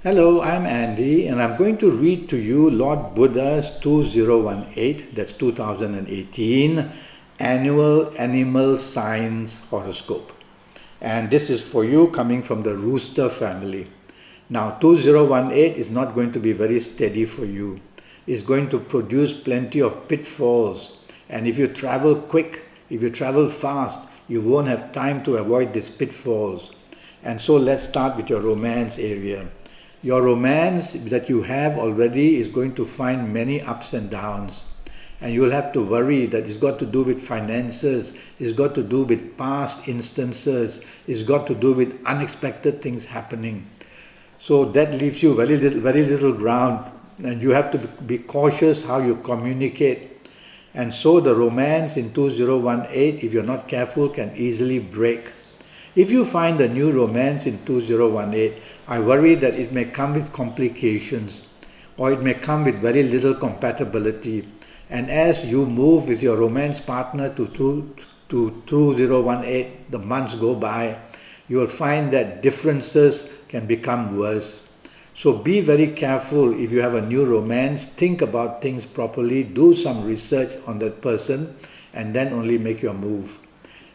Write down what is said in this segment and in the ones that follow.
Hello, I'm Andy, and I'm going to read to you Lord Buddha's 2018, that's 2018, Annual Animal Signs Horoscope. And this is for you coming from the Rooster family. Now, 2018 is not going to be very steady for you. It's going to produce plenty of pitfalls. And if you travel quick, if you travel fast, you won't have time to avoid these pitfalls. And so let's start with your romance area. Your romance that you have already is going to find many ups and downs. And you'll have to worry that it's got to do with finances, it's got to do with past instances, it's got to do with unexpected things happening. So that leaves you very little ground, and you have to be cautious how you communicate. And so the romance in 2018, if you're not careful, can easily break. If you find a new romance in 2018, I worry that it may come with complications, or it may come with very little compatibility. And as you move with your romance partner to 2018, the months go by, you will find that differences can become worse. So be very careful if you have a new romance. Think about things properly, do some research on that person, and then only make your move.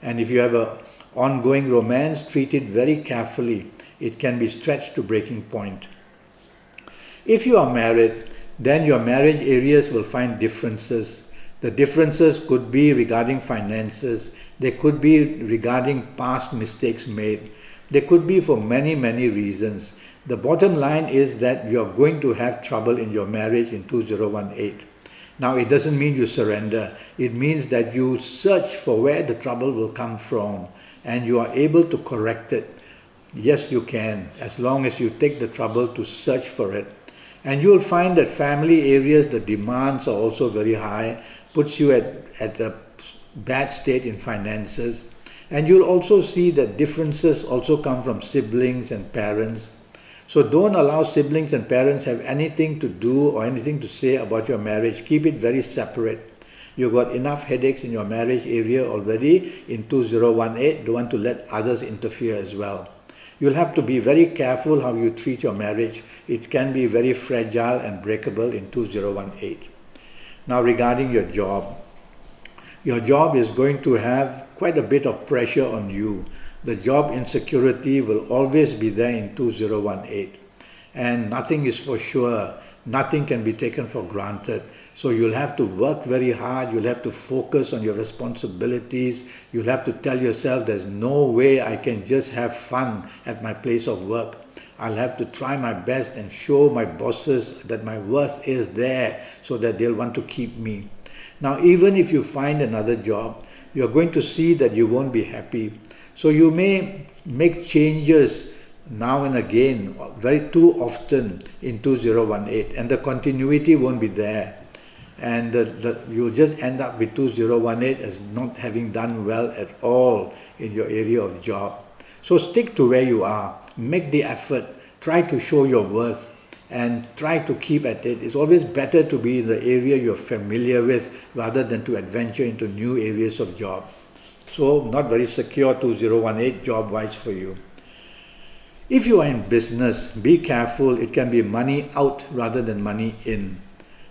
And if you have an ongoing romance, treat it very carefully. It can be stretched to breaking point. If you are married, then your marriage areas will find differences. The differences could be regarding finances. They could be regarding past mistakes made. They could be for many reasons. The bottom line is that you are going to have trouble in your marriage in 2018. Now, it doesn't mean you surrender. It means that you search for where the trouble will come from and you are able to correct it. Yes, you can, as long as you take the trouble to search for it. And you will find that family areas, the demands are also very high, puts you at a bad state in finances. And you'll also see that differences also come from siblings and parents. So don't allow siblings and parents have anything to do or anything to say about your marriage. Keep it very separate. You've got enough headaches in your marriage area already in 2018. Don't want to let others interfere as well. You'll have to be very careful how you treat your marriage. It can be very fragile and breakable in 2018. Now, regarding your job is going to have quite a bit of pressure on you. The job insecurity will always be there in 2018. And nothing is for sure. Nothing can be taken for granted. So you'll have to work very hard. You'll have to focus on your responsibilities. You'll have to tell yourself there's no way I can just have fun at my place of work. I'll have to try my best and show my bosses that my worth is there so that they'll want to keep me. Now, even if you find another job, you're going to see that you won't be happy. So you may make changes now and again, very too often in 2018, and the continuity won't be there. And you'll just end up with 2018 as not having done well at all in your area of job. So stick to where you are, make the effort, try to show your worth, and try to keep at it. It's always better to be in the area you're familiar with rather than to adventure into new areas of job. So not very secure 2018 job-wise for you. If you are in business, be careful. It can be money out rather than money in.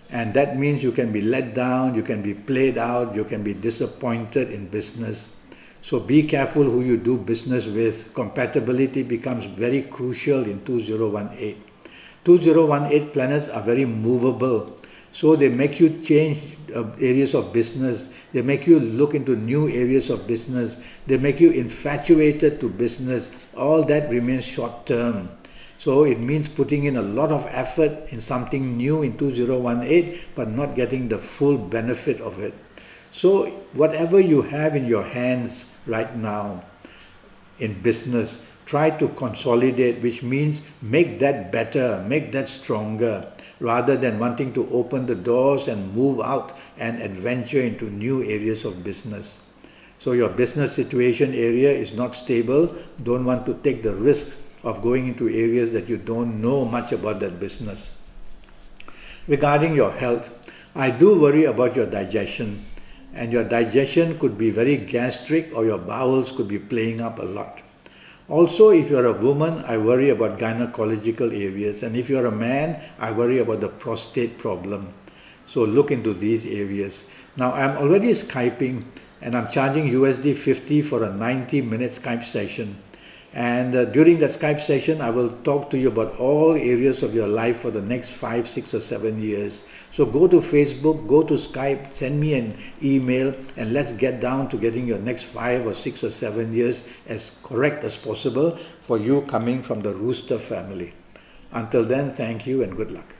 And that means you can be let down, you can be played out, you can be disappointed in business. So be careful who you do business with. Compatibility becomes very crucial in 2018. 2018 planets are very movable. So they make you change areas of business. They make you look into new areas of business. They make you infatuated to business. All that remains short term. So it means putting in a lot of effort in something new in 2018, but not getting the full benefit of it. So whatever you have in your hands right now in business, try to consolidate, which means make that better, make that stronger, rather than wanting to open the doors and move out and adventure into new areas of business. So your business situation area is not stable. Don't want to take the risks of going into areas that you don't know much about that business. Regarding your health, I do worry about your digestion. And your digestion could be very gastric, or your bowels could be playing up a lot. Also, if you're a woman, I worry about gynecological areas. And if you're a man, I worry about the prostate problem. So look into these areas. Now, I'm already Skyping and I'm charging USD 50 for a 90-minute Skype session. And during that Skype session, I will talk to you about all areas of your life for the next 5, 6 or 7 years. So go to Facebook, go to Skype, send me an email, and let's get down to getting your next 5 or 6 or 7 years as correct as possible for you coming from the Rooster family. Until then, thank you and good luck.